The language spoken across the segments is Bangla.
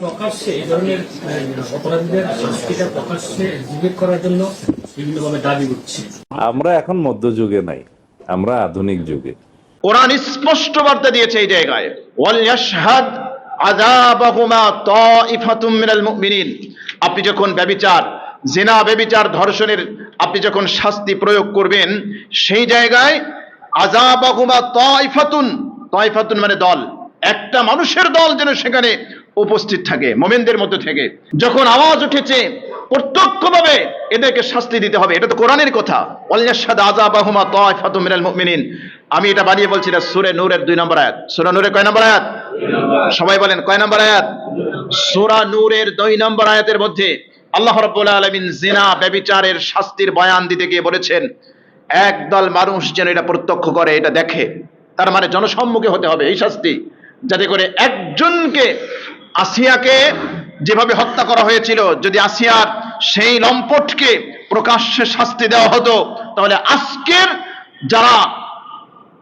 প্রকাশ্যে এই ধরনের অপরাধীদের শাস্তিটা প্রকাশ্যে জিজ্ঞেস করার জন্য বিভিন্নভাবে দাবি উঠছে। আমরা এখন মধ্যযুগে নাই, আমরা আধুনিক যুগে। কোরআন স্পষ্ট বার্তা দিয়েছে এই জায়গায়, ওয়াল ইয়াশহাদ আযাবাহুমা তাইফাতুম মিনাল মুমিনিন। আপনি যখন ব্যভিচার, জিনা, ব্যভিচার, ধর্ষণের আপনি যখন শাস্তি প্রয়োগ করবেন, সেই জায়গায় আযাবাহুমা তাইফাতুন, তাইফাতুন মানে দল, একটা মানুষের দল যেন সেখানে উপস্থিত থাকে, মুমিনদের মধ্যে থেকে। যখন আওয়াজ উঠেছে প্রত্যক্ষভাবে এদেরকে শাস্তি দিতে হবে, এটা তো কোরআনের কথা। ওয়াল ইয়াশহাদ আযাবাহুমা তাইফাতুম মিনাল মুমিনিন। আমি এটা বানিয়ে বলছি না, সূরা নূরের 2 নম্বর আয়াত। সূরা নূরের কয় নম্বর আয়াত? সবাই বলেন কয় নম্বর আয়াত? সূরা নূরের 2 নম্বর আয়াতের মধ্যে আল্লাহ রাব্বুল আলামিন জিনা, ব্যভিচারের শাস্তির বয়ান দিতে গিয়ে বলেছেন, একদল মানুষ যেন এটা প্রত্যক্ষ করে, এটা দেখে। তার মানে জনসম্মুখে হতে হবে এই শাস্তি, যাতে করে একজনকে, আসিয়াকে যেভাবে হত্যা করা হয়েছিল, যদি আসিয়ার সেই লম্পটকে প্রকাশ্যে শাস্তি দেওয়া হতো, তাহলে আজকের যারা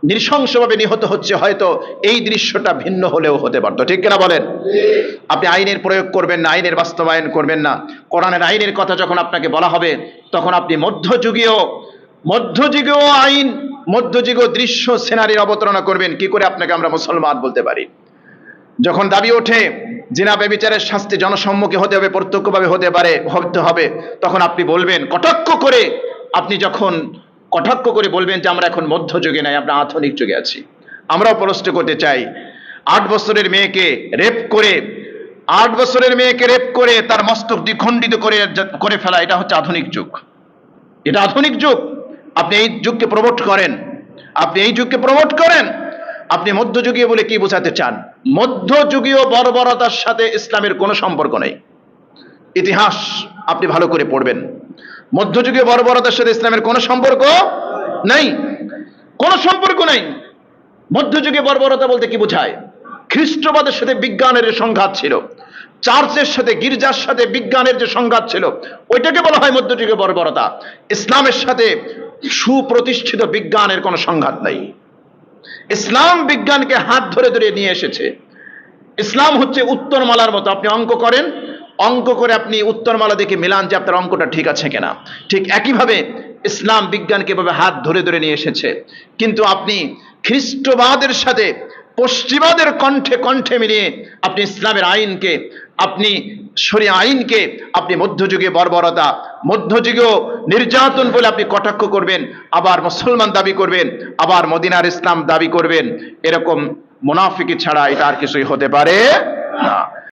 নৃশংসভাবে নিহত হচ্ছে, হয়তো এই দৃশ্যটা ভিন্ন হলেও হতে পারতো। ঠিক কিনা বলেন? আপনি আইনের প্রয়োগ করবেন না, আইনের বাস্তবায়ন করবেন না। কোরআনের আইনের কথা যখন আপনাকে বলা হবে, তখন আপনি মধ্যযুগীয় আইন, মধ্যযুগীয় দৃশ্য, সিনারির অবতারণা করবেন। কি করে আপনাকে আমরা মুসলমান বলতে পারি? যখন দাবি ওঠে জিনা, ব্যভিচারের শাস্তি জনসম্মুখে হতে হবে, প্রত্যক্ষভাবে হতে হবে, তখন আপনি বলবেন কটাক্ষ করে, আপনি যখন কটাক্ষ করে বলবেন যে আমরা এখন মধ্যযুগে নাই, আমরা আধুনিক যুগে আছি। আমরাও প্রশ্ন করতে চাই, 8 বছরের মেয়েকে রেপ করে তার মস্তক দ্বিখণ্ডিত করে ফেলা, এটা হচ্ছে আধুনিক যুগ। এটা আধুনিক যুগ। আপনি এই যুগকে প্রমোট করেন, আপনি মধ্যযুগীয় বলে কি বোঝাতে চান? মধ্যযুগীয় বর্বরতার সাথে ইসলামের কোনো সম্পর্ক নেই। ইতিহাস আপনি ভালো করে পড়বেন, মধ্যযুগীয় বর্বরতার সাথে ইসলামের কোনো সম্পর্ক নেই, মধ্যযুগীয় বর্বরতা বলতে কি বোঝায়? খ্রিস্টবাদের সাথে বিজ্ঞানের সংঘাত ছিল, চার্চের সাথে, গির্জার সাথে বিজ্ঞানের যে সংঘাত ছিল, ওইটাকে বলা হয় মধ্যযুগীয় বর্বরতা। ইসলামের সাথে সুপ্রতিষ্ঠিত বিজ্ঞানের কোনো সংঘাত নাই। ইসলাম বিজ্ঞানকে হাত ধরে নিয়ে এসেছে। ইসলাম হচ্ছে উত্তরমালার মতো। আপনি অঙ্ক করে আপনি উত্তরমালা দেখে মিলান যে আপনার অঙ্কটা ঠিক আছে কিনা। ঠিক একইভাবে ইসলাম বিজ্ঞানকে এভাবে হাত ধরে নিয়ে এসেছে। কিন্তু আপনি খ্রিস্টবাদের সাথে পশ্চিমাদের কণ্ঠে মিলিয়ে আপনি ইসলামের আইনকে, আপনি শরিয়া আইনকে আপনি মধ্যযুগীয় বর্বরতা, মধ্যযুগীয় নির্যাতন বলে আপনি কটাক্ষ করবেন, আবার মুসলমান দাবি করবেন, আবার মদিনার ইসলাম দাবি করবেন। এরকম মুনাফিকি ছাড়া এটা আর কিছুই হতে পারে না।